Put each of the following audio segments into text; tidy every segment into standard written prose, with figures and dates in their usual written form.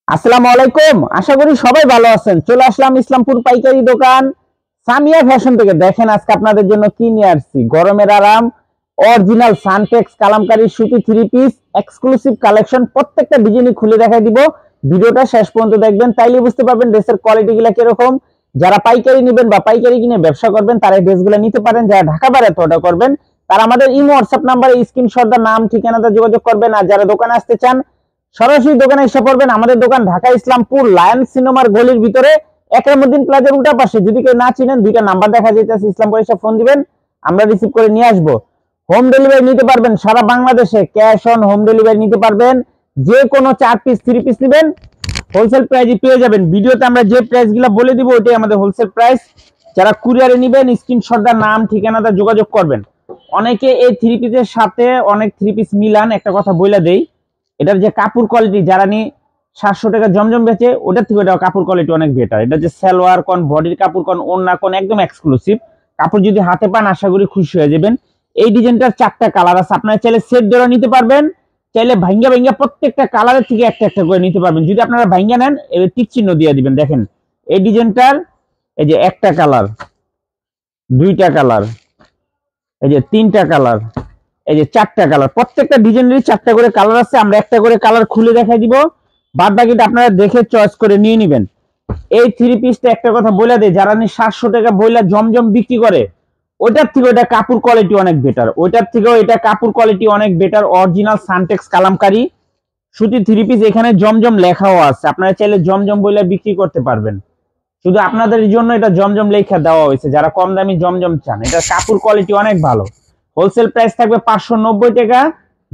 আসসালামু আলাইকুম। আশা করি সবাই ভালো আছেন। চলে আসলাম ইসলামপুর পাইকারি দোকান সামিয়া ফ্যাশন থেকে। দেখেন আজকে আপনাদের জন্য কি নিয়ে আসছি। গরমের আরাম, অরিজিনাল সানটেক্স কালামকারী সুতি থ্রি পিস এক্সক্লুসিভ কালেকশন। প্রত্যেকটা ডিজাইনই খুলে দেখাই দিব। ভিডিওটা শেষ পর্যন্ত দেখবেন, তাইলে বুঝতে পারবেন ড্রেসের কোয়ালিটিগুলো কিরকম। যারা পাইকারি নেবেন বা পাইকারি কিনে ব্যবসা করবেন তারা এই ড্রেসগুলো নিতে পারেন। যারা ঢাকা বাইরে অর্ডার করবেন তারা আমাদের ইমো হোয়াটসঅ্যাপ নাম্বারে স্ক্রিনশট দা নাম ঠিকানাতে যোগাযোগ করবেন। আর যারা দোকানে আসতে চান সরাসরি দোকানে এসে পড়বেন। আমাদের দোকান ঢাকা ইসলামপুর লায়ন সিনেমার গলির ভিতরে একরামউদ্দিন প্লাজার উল্টা পাশে। যদি কেউ না চিনেন দুইটা নাম্বার দেখা যাইতেছে, ইসলামপুর এসে ফোন দিবেন, আমরা রিসিভ করে নিয়ে আসবো। হোম ডেলিভারি নিতে পারবেন সারা বাংলাদেশে, ক্যাশ অন হোম ডেলিভারি নিতে পারবেন। যে কোনো 4 পিস 3 পিস নেবেন হোলসেল প্রাইসে পেয়ে যাবেন। ভিডিওতে আমরা যে প্রাইসগুলো বলে দিব ওইটাই আমাদের হোলসেল প্রাইস। যারা কুরিয়ারে নেবেন স্ক্রিনশট দা নাম ঠিকানাটা যোগাযোগ করবেন। অনেকে এই থ্রি পিসের সাথে অনেক থ্রি পিস মিলান, একটা কথা বলে দেই, এটার যে কাপড় কোয়ালিটি যারা নি 700 টাকা জমজম বেচে ওটার থেকে এটা কাপড় কোয়ালিটি অনেক বেটার। এটা যে সালোয়ার কোন বডির কাপড় কোন ওড়না কোন একদম এক্সক্লুসিভ কাপড়। যদি হাতে পান আশা করি খুশি হয়ে যাবেন। এই ডিজাইনটার 4টা কালার আছে, আপনারা চাইলে সেট ধরে নিতে পারবেন, চাইলে ভাঙ্গা ভাঙ্গা প্রত্যেকটা কালারের থেকে একটা একটা করে নিতে পারবেন। যদি আপনারা ভাঙ্গা নেন এর টিক চিহ্ন দিয়ে দিবেন। দেখেন এই ডিজাইনটার এই যে একটা কালার, দুইটা কালার, এই যে তিনটা কালার, এই যে 4টা কালার। প্রত্যেকটা ডিজাইনেরই 4টা করে কালার আছে। আমরা একটা করে কালার খুলে দেখাই দিব, বাদ বাকিটা আপনারা দেখে চয়েস করে নিয়ে নেবেন। এই থ্রি পিসটা একটা কথা বলে দেয়, যারা 700 টাকা বইলা জমজম বিক্রি করে ওইটার থেকে ওইটা কাপড় কোয়ালিটি অনেক বেটার, ওইটার থেকেও এটা কাপড় কোয়ালিটি অনেক বেটার। অরিজিনাল সানটেক্স কালামকারী সুতি থ্রি পিস, এখানে জমজম লেখাও আছে, আপনারা চাইলে জমজম বইলা বিক্রি করতে পারবেন। শুধু আপনাদের জন্য এটা জমজম লেখা দেওয়া হয়েছে, যারা কম দামি জমজম চান। এটা কাপড় কোয়ালিটি অনেক ভালো। হোলসেল প্রাইস থাকবে 590 টাকা।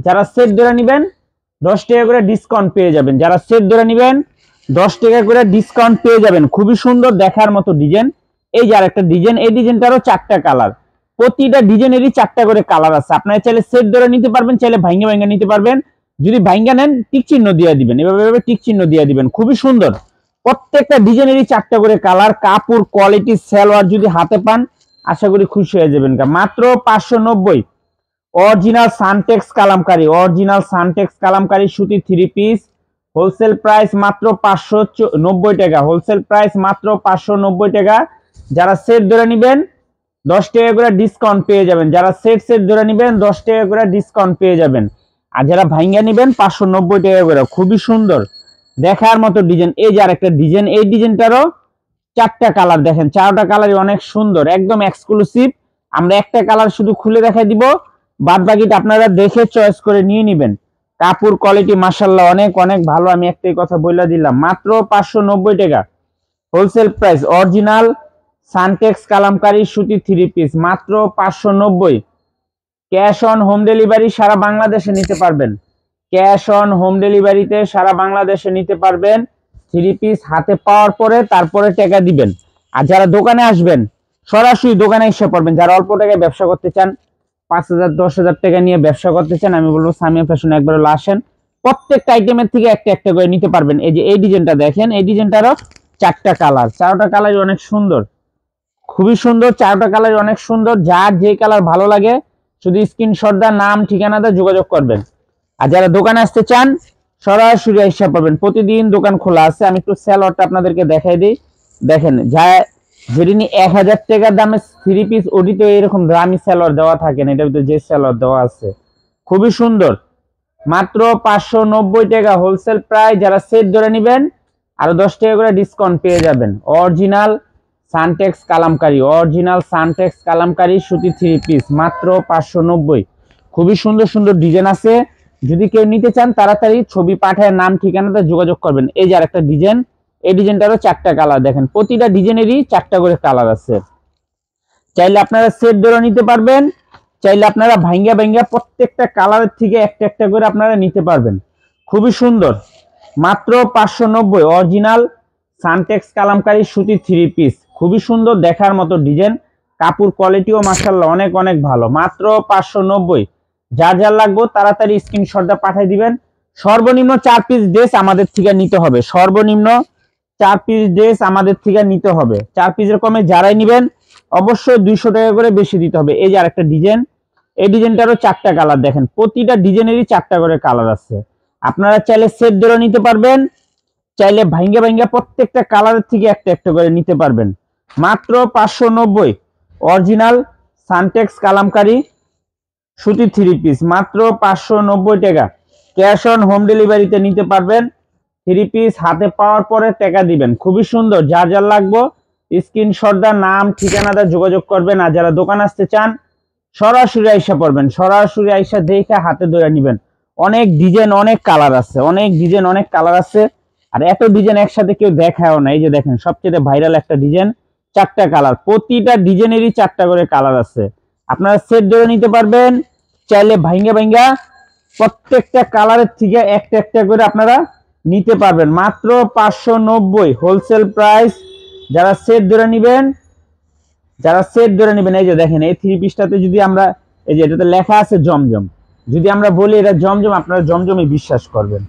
যারা সেট ধরে নেবেন 10 টাকা করে ডিসকাউন্ট পেয়ে যাবেন। যারা সেট ধরে নেবেন 10 টাকা করে ডিসকাউন্ট পেয়ে যাবেন। খুবই সুন্দর দেখার মতো ডিজাইন। এই যে আরেকটা ডিজাইন, এই ডিজাইনটারও 4টা কালার, প্রতিটা ডিজাইনেরই 4টা করে কালার আছে। আপনারা চাইলে সেট ধরে নিতে পারবেন, চাইলে ভাঙ্গা ভাঙ্গা নিতে পারবেন। যদি ভাঙ্গা নেন টিক চিহ্ন দিয়ে দিবেন, এভাবে টিক চিহ্ন দিয়ে দিবেন। খুবই সুন্দর, প্রত্যেকটা ডিজাইনেরই 4টা করে কালার। কাপড় কোয়ালিটি সালোয়ার যদি হাতে পান আশা করি খুশি হয়ে যাবেন। মাত্র 590। Original Suntex Kalamkari, original Suntex Kalamkari সুতি থ্রি পিস। হোলসেল প্রাইস মাত্র 590 টাকা। হোলসেল প্রাইস মাত্র 590 টাকা। যারা সেট ধরে নেবেন 10 টাকা করে ডিসকাউন্ট পেয়ে যাবেন। যারা সেট সেট ধরে নেবেন 10 টাকা করে ডিসকাউন্ট পেয়ে যাবেন। আর যারা ভাঙ্গা নেবেন 590 টাকা করে। খুবই সুন্দর দেখার মতো ডিজাইন। এই যে আরেকটা ডিজাইন, এই ডিজাইনটারও 4টা কালার। দেখেন 4টা কালারই অনেক সুন্দর, একদম এক্সক্লুসিভ। আমরা একটা কালার শুধু খুলে দেখাই দিব, বাদ বাকিটা আপনারা দেখে চয়েস করে নিয়ে নেবেন। কাপড় কোয়ালিটি মাশাআল্লাহ অনেক অনেক ভালো। আমি একটাই কথা বলে দিলাম, মাত্র 590 টাকা wholesale price. Original Suntex Kalamkari সুতি থ্রি পিস মাত্র 590। ক্যাশ অন হোম ডেলিভারি সারা বাংলাদেশে নিতে পারবেন। ক্যাশ অন হোম ডেলিভারিতে সারা বাংলাদেশে নিতে পারবেন। থ্রি পিস হাতে পাওয়ার পরে তারপরে টাকা দিবেন। আর যারা দোকানে আসবেন সরাসরি দোকানে এসে পড়বেন। যারা অল্প টাকায় ব্যবসা করতে চান, 5,000 10,000 টাকা নিয়ে ব্যবসা করতে চান, আমি বলবো সামিয়া ফ্যাশন একবার আসেন। প্রত্যেকটা আইটেমের থেকে একটা একটা করে নিতে পারবেন। এই যে এই ডিজাইনটা দেখেন, এই ডিজাইনটারও 4টা কালার, 4টা কালারই অনেক সুন্দর, খুবই সুন্দর। 4টা কালারই অনেক সুন্দর। যার যে কালার ভালো লাগে শুধু স্ক্রিনশট দা নাম ঠিকানাটা যোগাযোগ করবেন। আর যারা দোকানে আসতে চান সরাসরি এসে পাবেন। প্রতিদিন দোকান খোলা আছে। আমি একটু সালোয়ারটা আপনাদেরকে দেখাই দিই। দেখেন যা যেটি 1000 টাকার দামে থ্রি পিস ওটিতে এরকম দামি সালোয়ার দেওয়া থাকে না, এটার ভিতরে যে সালোয়ার দেওয়া আছে খুবই সুন্দর। মাত্র 590 টাকা হোলসেল প্রাইস। যারা সেট ধরে নেবেন আরো 10 টাকা করে ডিসকাউন্ট পেয়ে যাবেন। Original Suntex Kalamkari, original Suntex Kalamkari সুতি থ্রি পিস মাত্র 590। খুবই সুন্দর সুন্দর ডিজাইন আছে। যদি কেউ নিতে চান তাড়াতাড়ি ছবি পাঠায় নাম ঠিকানাতে যোগাযোগ করবেন। এই যে আরেকটা ডিজাইন, এই ডিজাইনটারও 4টা কালার। দেখেন প্রতিটা ডিজাইনেরই 4টা করে কালার আছে। চাইলে আপনারা সেট ধরে নিতে পারবেন, চাইলে আপনারা ভাঙ্গা ভাঙ্গা প্রত্যেকটা কালারের থেকে একটা একটা করে আপনারা নিতে পারবেন। খুবই সুন্দর, মাত্র 590। অরিজিনাল সানটেক্স কালামকারী সুতি থ্রি পিস, খুবই সুন্দর দেখার মতো ডিজাইন। কাপড় কোয়ালিটিও মাশাআল্লাহ অনেক অনেক ভালো। মাত্র 590। যার যার লাগবে তাড়াতাড়ি স্ক্রিনশটটা পাঠিয়ে দিবেন। সর্বনিম্ন 4 পিস ড্রেস আমাদের থেকে নিতে হবে। সর্বনিম্ন 4 পিস ড্রেস আমাদের থেকে নিতে হবে। 4 পিসের কমে যারাই নেবেন অবশ্যই 200 টাকা করে বেশি দিতে হবে। এই যে আরেকটা ডিজাইন, এই ডিজাইনটারও 4টা কালার। দেখেন প্রতিটা ডিজাইনেরই 4টা করে কালার আছে। আপনারা চাইলে সেট ধরে নিতে পারবেন, চাইলে ভাঙ্গে ভাঙ্গে প্রত্যেকটা কালারের থেকে একটা একটা করে নিতে পারবেন। মাত্র 590 অরিজিনাল সানটেক্স কালামকারী সুতি 3 পিস, মাত্র 590 টাকা। ক্যাশ অন হোম ডেলিভারিতে নিতে পারবেন। 3 পিস হাতে পাওয়ার পরে টাকা দিবেন। খুবই সুন্দর, যার যার লাগবে স্ক্রিনশট দা নাম ঠিকানাটা যোগাযোগ করবেন। আর যারা দোকান আসতে চান সরাসরি আইসা পড়বেন, সরাসরি আইসা দেখে হাতে ধরে নেবেন। অনেক ডিজাইন অনেক কালার আছে, অনেক ডিজাইন অনেক কালার আছে। আর এত ডিজাইন একসাথে কেউ দেখায়ও না। এই যে দেখেন সবচেয়ে ভাইরাল একটা ডিজাইন, 4টা কালার, প্রতিটা ডিজাইনেরই 4টা করে কালার আছে। আপনারা সেট ধরে নিতে পারবেন। চাইলে ভাঙ্গা ভাঙ্গা প্রত্যেকটা কালারের থেকে একটা একটা করে আপনারা নিতে পারবেন। মাত্র 590 হোলসেল প্রাইস। যারা সেট ধরে নেবেন, যারা সেট ধরে নেবেন, এই যে দেখেন এই 3 পিসটাতে যদি আমরা, এই যে এটাতে লেখা আছে জমজম, যদি আমরা বলি এটা জমজম, আপনারা জমজমই বিশ্বাস করবেন।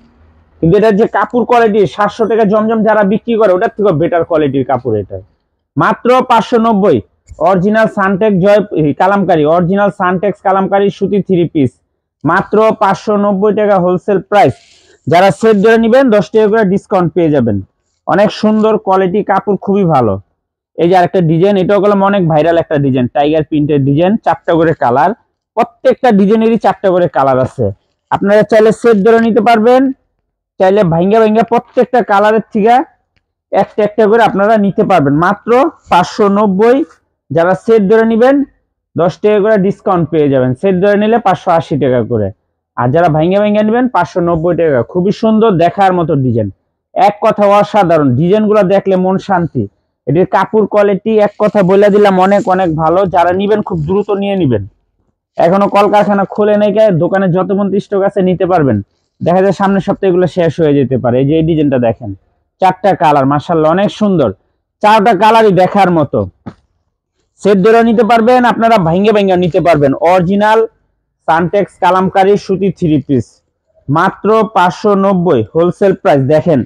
কিন্তু এটার যে কাপড় কোয়ালিটি, 700 টাকা জমজম যারা বিক্রি করে ওটার থেকে বেটার কোয়ালিটির কাপড় এটা। মাত্র 590 অরিজিনাল সানটেক্স জয় কালামকারী, অরিজিনাল সানটেক্স কালামকারী সুতি 3 পিস, মাত্র 590 টাকা হোলসেল প্রাইস। যারা সেট ধরে নেবেন 10 টাকা করে ডিসকাউন্ট পেয়ে যাবেন। অনেক সুন্দর কোয়ালিটি কাপড়, খুবই ভালো। এই যে আরেকটা ডিজাইন, এটাও গেলাম অনেক ভাইরাল একটা ডিজাইন, টাইগার প্রিন্টের ডিজাইন, 4টা করে কালার, প্রত্যেকটা ডিজাইনেরই 4টা করে কালার আছে। আপনারা চাইলে সেট ধরে নিতে পারবেন, চাইলে ভাঙ্গা ভাঙ্গা প্রত্যেকটা কালারের থেকে একটা একটা করে আপনারা নিতে পারবেন। মাত্র 590। যারা সেট ধরে নেবেন 10 টাকা করে ডিসকাউন্ট পেয়ে যাবেন। সেট ধরে নিলে 580 টাকা করে। আর যারা ভাঙ্গা ভাঙ্গা নেবেন 590 টাকা। খুবই সুন্দর, দেখার মতো ডিজাইন, এক কথা অসাধারণ। ডিজাইনগুলো দেখলে মন শান্তি। এটির কাপড় কোয়ালিটি এক কথা বলে দিলাম অনেক অনেক ভালো। যারা নিবেন খুব দ্রুত নিয়ে নিবেন, এখনো কলকারখানা খুলে নেই, দোকানে যত মন্ত্রী স্টক আছে নিতে পারবেন। দেখা যায় সামনের সপ্তাহে এগুলো শেষ হয়ে যেতে পারে। এই যে এই ডিজাইনটা দেখেন, 4টা কালার, মাশাআল্লাহ অনেক সুন্দর, 4টা কালারই দেখার মতো। সেট ধরে নিতে পারবেন, আপনারা ভাঙ্গে ভাঙ্গে নিতে পারবেন। অরিজিনাল সানটেক্স কালামকারী সুতি 3 পিস, মাত্র 590 হোলসেল প্রাইস। দেখেন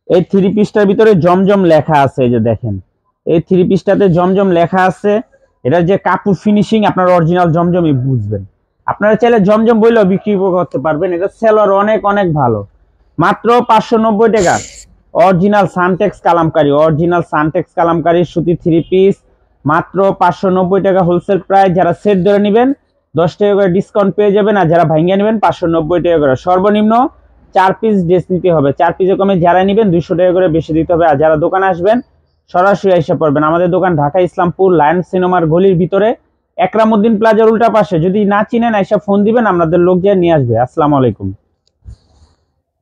এই 3 পিসটার ভিতরে জমজম লেখা আছে, এই যে দেখেন এই 3 পিসটাতে জমজম লেখা আছে। এটা যে কাপড় ফিনিশিং আপনারা অরিজিনাল জমজমই বুঝবেন। আপনারা চাইলে জমজম বইলেও বিক্রি করতে পারবেন। এটা সেলর অনেক অনেক ভালো। মাত্র 590 টাকা original Suntex Kalamkari, original Suntex Kalamkari সুতি 3 পিস, মাত্র 590 টাকা হোলসেল প্রাইস। যারা সেট ধরে নেবেন 10 টাকা করে ডিসকাউন্ট পেয়ে যাবেন। আর যারা ভাঙ্গা নেবেন 590 টাকা করে। সর্বনিম্ন 4 পিস ড্রেস নিতে হবে। 4 পিসের কমে যারা নেবেন 200 টাকা করে বেশি দিতে হবে। আর যারা দোকানে আসবেন সরাসরি এসে পড়বেন। আমাদের দোকান ঢাকা ইসলামপুর লায়ন সিনেমার গলির ভিতরে, একরামউদ্দিন প্লাজার উল্টা পাশে। যদি না চিনেন এসে ফোন দিবেন, আমাদের লোক যায় নিয়ে আসবে। আসসালামু আলাইকুম।